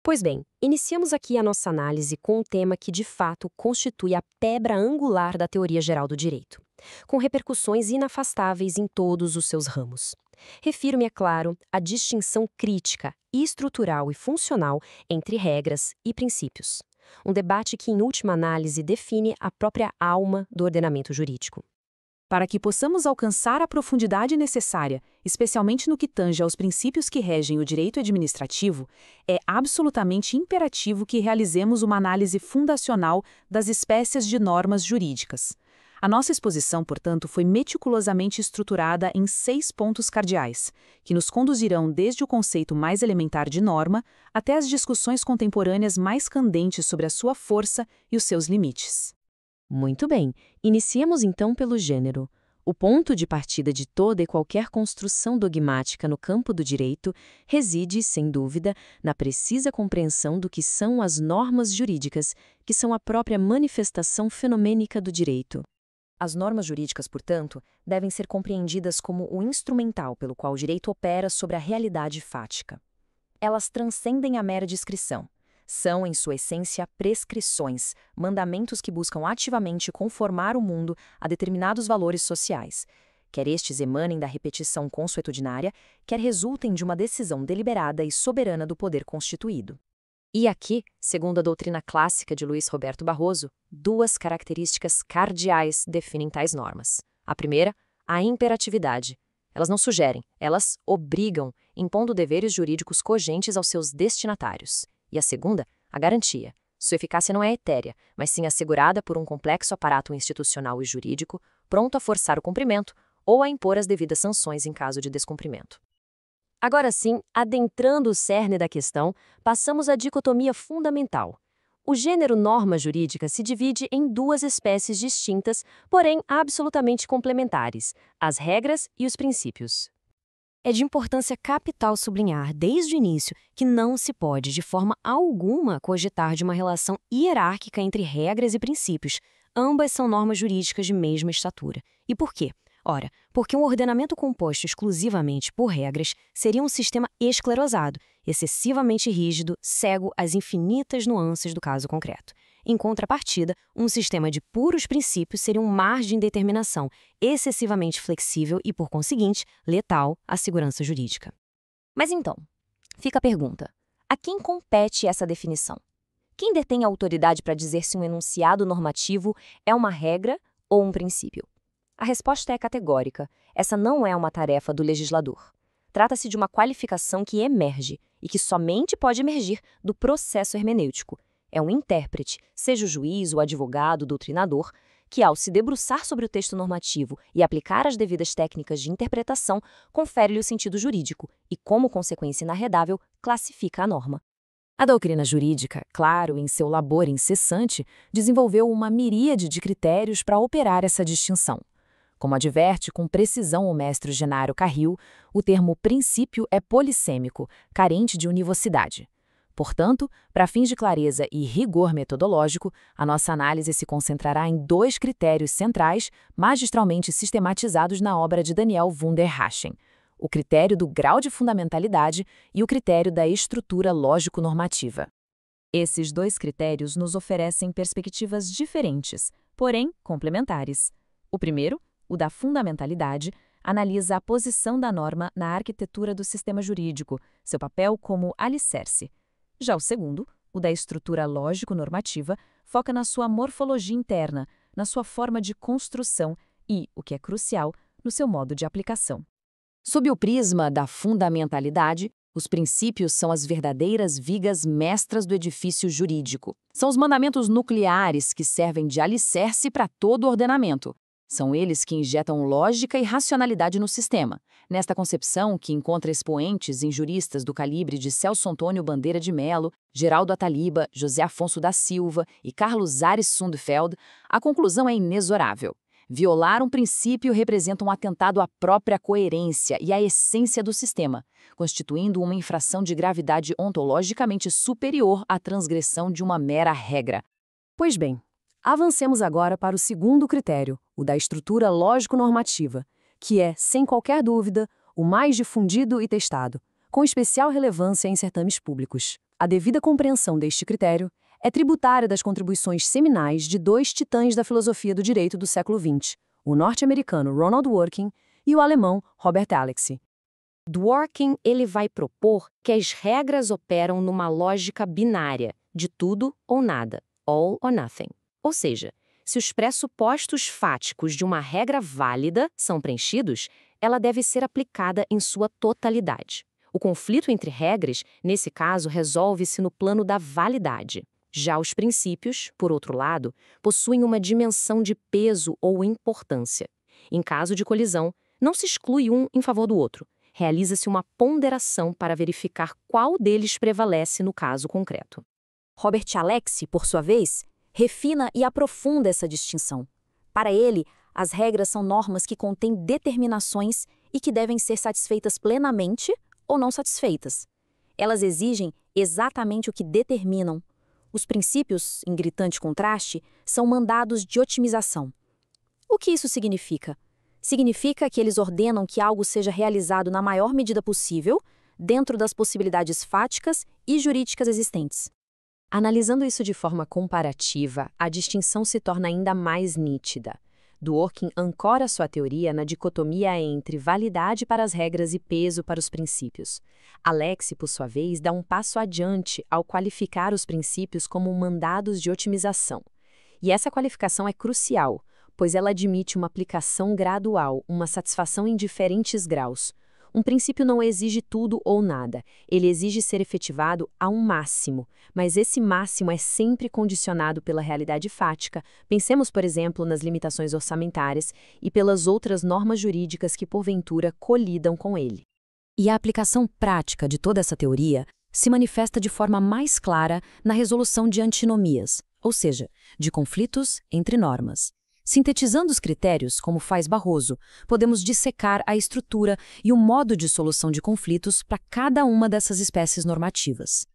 Pois bem, iniciamos aqui a nossa análise com um tema que de fato constitui a pedra angular da teoria geral do direito, com repercussões inafastáveis em todos os seus ramos. Refiro-me, é claro, à distinção crítica, estrutural e funcional entre regras e princípios. Um debate que, em última análise, define a própria alma do ordenamento jurídico. Para que possamos alcançar a profundidade necessária, especialmente no que tange aos princípios que regem o direito administrativo, é absolutamente imperativo que realizemos uma análise fundacional das espécies de normas jurídicas. A nossa exposição, portanto, foi meticulosamente estruturada em 6 pontos cardeais, que nos conduzirão desde o conceito mais elementar de norma até as discussões contemporâneas mais candentes sobre a sua força e os seus limites. Muito bem, iniciemos então pelo gênero. O ponto de partida de toda e qualquer construção dogmática no campo do direito reside, sem dúvida, na precisa compreensão do que são as normas jurídicas, que são a própria manifestação fenomênica do direito. As normas jurídicas, portanto, devem ser compreendidas como o instrumental pelo qual o direito opera sobre a realidade fática. Elas transcendem a mera descrição. São, em sua essência, prescrições, mandamentos que buscam ativamente conformar o mundo a determinados valores sociais, quer estes emanem da repetição consuetudinária, quer resultem de uma decisão deliberada e soberana do poder constituído. E aqui, segundo a doutrina clássica de Luiz Roberto Barroso, 2 características cardeais definem tais normas. A primeira, a imperatividade. Elas não sugerem, elas obrigam, impondo deveres jurídicos cogentes aos seus destinatários. E a segunda, a garantia. Sua eficácia não é etérea, mas sim assegurada por um complexo aparato institucional e jurídico, pronto a forçar o cumprimento ou a impor as devidas sanções em caso de descumprimento. Agora sim, adentrando o cerne da questão, passamos à dicotomia fundamental. O gênero norma jurídica se divide em 2 espécies distintas, porém absolutamente complementares: as regras e os princípios. É de importância capital sublinhar, desde o início, que não se pode, de forma alguma, cogitar de uma relação hierárquica entre regras e princípios. Ambas são normas jurídicas de mesma estatura. E por quê? Ora, porque um ordenamento composto exclusivamente por regras seria um sistema esclerosado, excessivamente rígido, cego às infinitas nuances do caso concreto. Em contrapartida, um sistema de puros princípios seria um mar de indeterminação, excessivamente flexível e, por conseguinte, letal à segurança jurídica. Mas então, fica a pergunta: a quem compete essa definição? Quem detém a autoridade para dizer se um enunciado normativo é uma regra ou um princípio? A resposta é categórica. Essa não é uma tarefa do legislador. Trata-se de uma qualificação que emerge e que somente pode emergir do processo hermenêutico. É um intérprete, seja o juiz, o advogado, o doutrinador, que, ao se debruçar sobre o texto normativo e aplicar as devidas técnicas de interpretação, confere-lhe o sentido jurídico e, como consequência inarredável, classifica a norma. A doutrina jurídica, claro, em seu labor incessante, desenvolveu uma miríade de critérios para operar essa distinção. Como adverte com precisão o mestre Genaro Carril, o termo princípio é polissêmico, carente de univocidade. Portanto, para fins de clareza e rigor metodológico, a nossa análise se concentrará em 2 critérios centrais, magistralmente sistematizados na obra de Daniel Wunderhausen: o critério do grau de fundamentalidade e o critério da estrutura lógico-normativa. Esses 2 critérios nos oferecem perspectivas diferentes, porém complementares. O primeiro, o da fundamentalidade, analisa a posição da norma na arquitetura do sistema jurídico, seu papel como alicerce. Já o segundo, o da estrutura lógico-normativa, foca na sua morfologia interna, na sua forma de construção e, o que é crucial, no seu modo de aplicação. Sob o prisma da fundamentalidade, os princípios são as verdadeiras vigas mestras do edifício jurídico. São os mandamentos nucleares que servem de alicerce para todo o ordenamento. São eles que injetam lógica e racionalidade no sistema. Nesta concepção, que encontra expoentes em juristas do calibre de Celso Antônio Bandeira de Mello, Geraldo Ataliba, José Afonso da Silva e Carlos Ares Sundfeld, a conclusão é inexorável. Violar um princípio representa um atentado à própria coerência e à essência do sistema, constituindo uma infração de gravidade ontologicamente superior à transgressão de uma mera regra. Pois bem, avancemos agora para o segundo critério, o da estrutura lógico-normativa, que é, sem qualquer dúvida, o mais difundido e testado, com especial relevância em certames públicos. A devida compreensão deste critério é tributária das contribuições seminais de dois titãs da filosofia do direito do século XX, o norte-americano Ronald Dworkin e o alemão Robert Alexy. Dworkin ele vai propor que as regras operam numa lógica binária, de tudo ou nada, all or nothing. Ou seja, se os pressupostos fáticos de uma regra válida são preenchidos, ela deve ser aplicada em sua totalidade. O conflito entre regras, nesse caso, resolve-se no plano da validade. Já os princípios, por outro lado, possuem uma dimensão de peso ou importância. Em caso de colisão, não se exclui um em favor do outro. Realiza-se uma ponderação para verificar qual deles prevalece no caso concreto. Robert Alexy, por sua vez, refina e aprofunda essa distinção. Para ele, as regras são normas que contêm determinações e que devem ser satisfeitas plenamente ou não satisfeitas. Elas exigem exatamente o que determinam. Os princípios, em gritante contraste, são mandados de otimização. O que isso significa? Significa que eles ordenam que algo seja realizado na maior medida possível, dentro das possibilidades fáticas e jurídicas existentes. Analisando isso de forma comparativa, a distinção se torna ainda mais nítida. Dworkin ancora sua teoria na dicotomia entre validade para as regras e peso para os princípios. Alexy, por sua vez, dá um passo adiante ao qualificar os princípios como mandados de otimização. E essa qualificação é crucial, pois ela admite uma aplicação gradual, uma satisfação em diferentes graus. Um princípio não exige tudo ou nada, ele exige ser efetivado a um máximo, mas esse máximo é sempre condicionado pela realidade fática. Pensemos, por exemplo, nas limitações orçamentárias e pelas outras normas jurídicas que, porventura, colidam com ele. E a aplicação prática de toda essa teoria se manifesta de forma mais clara na resolução de antinomias, ou seja, de conflitos entre normas. Sintetizando os critérios, como faz Barroso, podemos dissecar a estrutura e o modo de solução de conflitos para cada uma dessas espécies normativas.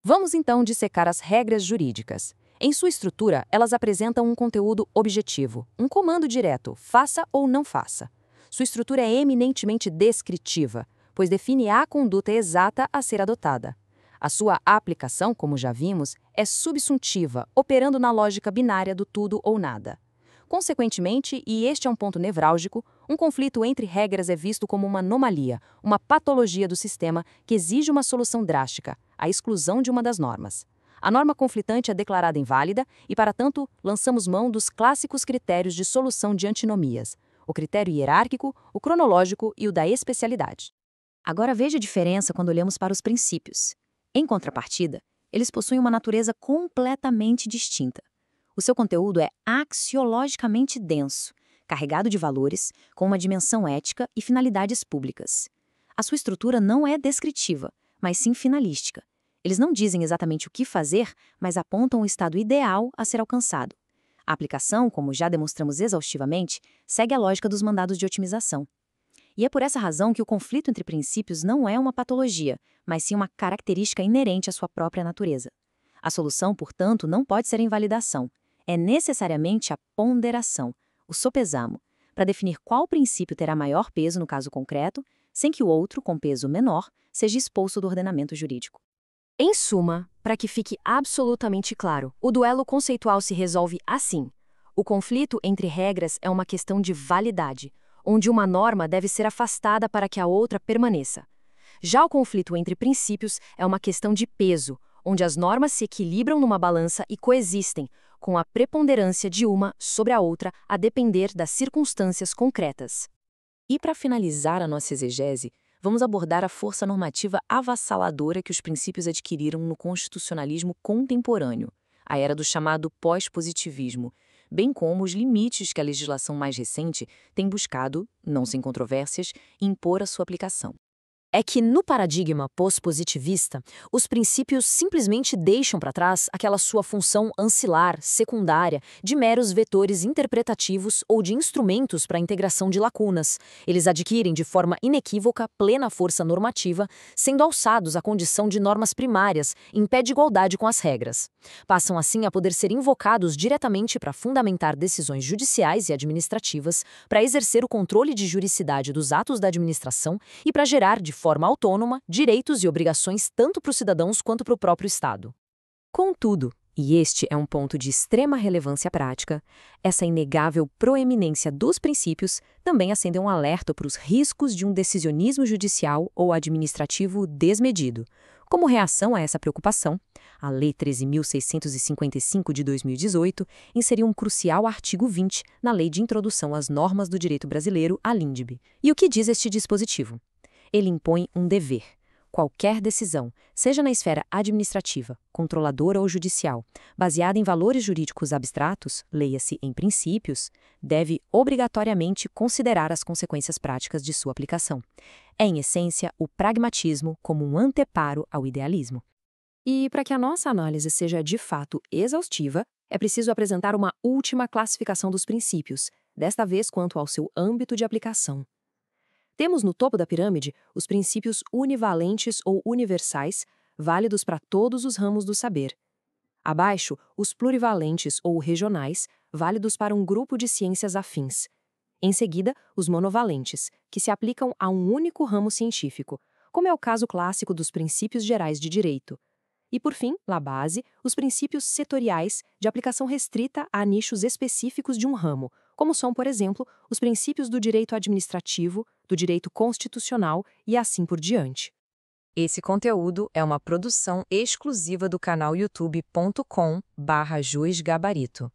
Vamos então dissecar as regras jurídicas. Em sua estrutura, elas apresentam um conteúdo objetivo, um comando direto, faça ou não faça. Sua estrutura é eminentemente descritiva, pois define a conduta exata a ser adotada. A sua aplicação, como já vimos, é subsuntiva, operando na lógica binária do tudo ou nada. Consequentemente, e este é um ponto nevrálgico, um conflito entre regras é visto como uma anomalia, uma patologia do sistema que exige uma solução drástica, a exclusão de uma das normas. A norma conflitante é declarada inválida e, para tanto, lançamos mão dos clássicos critérios de solução de antinomias, o critério hierárquico, o cronológico e o da especialidade. Agora veja a diferença quando olhamos para os princípios. Em contrapartida, eles possuem uma natureza completamente distinta. O seu conteúdo é axiologicamente denso, carregado de valores, com uma dimensão ética e finalidades públicas. A sua estrutura não é descritiva, mas sim finalística. Eles não dizem exatamente o que fazer, mas apontam o estado ideal a ser alcançado. A aplicação, como já demonstramos exaustivamente, segue a lógica dos mandados de otimização. E é por essa razão que o conflito entre princípios não é uma patologia, mas sim uma característica inerente à sua própria natureza. A solução, portanto, não pode ser a invalidação. É necessariamente a ponderação, o sopesamo, para definir qual princípio terá maior peso no caso concreto, sem que o outro, com peso menor, seja expulso do ordenamento jurídico. Em suma, para que fique absolutamente claro, o duelo conceitual se resolve assim. O conflito entre regras é uma questão de validade, onde uma norma deve ser afastada para que a outra permaneça. Já o conflito entre princípios é uma questão de peso, onde as normas se equilibram numa balança e coexistem, com a preponderância de uma sobre a outra a depender das circunstâncias concretas. E para finalizar a nossa exegese, vamos abordar a força normativa avassaladora que os princípios adquiriram no constitucionalismo contemporâneo, a era do chamado pós-positivismo, bem como os limites que a legislação mais recente tem buscado, não sem controvérsias, impor à sua aplicação. É que, no paradigma pós-positivista, os princípios simplesmente deixam para trás aquela sua função ancilar, secundária, de meros vetores interpretativos ou de instrumentos para a integração de lacunas. Eles adquirem de forma inequívoca plena força normativa, sendo alçados à condição de normas primárias, em pé de igualdade com as regras. Passam assim a poder ser invocados diretamente para fundamentar decisões judiciais e administrativas, para exercer o controle de juridicidade dos atos da administração e para gerar, de forma forma autônoma, direitos e obrigações tanto para os cidadãos quanto para o próprio Estado. Contudo, e este é um ponto de extrema relevância prática, essa inegável proeminência dos princípios também acende um alerta para os riscos de um decisionismo judicial ou administrativo desmedido. Como reação a essa preocupação, a Lei 13.655 de 2018 inseriu um crucial artigo 20 na Lei de Introdução às Normas do Direito Brasileiro, a LINDB. E o que diz este dispositivo? Ele impõe um dever. Qualquer decisão, seja na esfera administrativa, controladora ou judicial, baseada em valores jurídicos abstratos, leia-se em princípios, deve obrigatoriamente considerar as consequências práticas de sua aplicação. É, em essência, o pragmatismo como um anteparo ao idealismo. E para que a nossa análise seja de fato exaustiva, é preciso apresentar uma última classificação dos princípios, desta vez quanto ao seu âmbito de aplicação. Temos no topo da pirâmide os princípios univalentes ou universais, válidos para todos os ramos do saber. Abaixo, os plurivalentes ou regionais, válidos para um grupo de ciências afins. Em seguida, os monovalentes, que se aplicam a um único ramo científico, como é o caso clássico dos princípios gerais de direito. E, por fim, lá base, os princípios setoriais, de aplicação restrita a nichos específicos de um ramo, como são, por exemplo, os princípios do direito administrativo, do direito constitucional e assim por diante. Esse conteúdo é uma produção exclusiva do canal youtube.com/juizgabarito.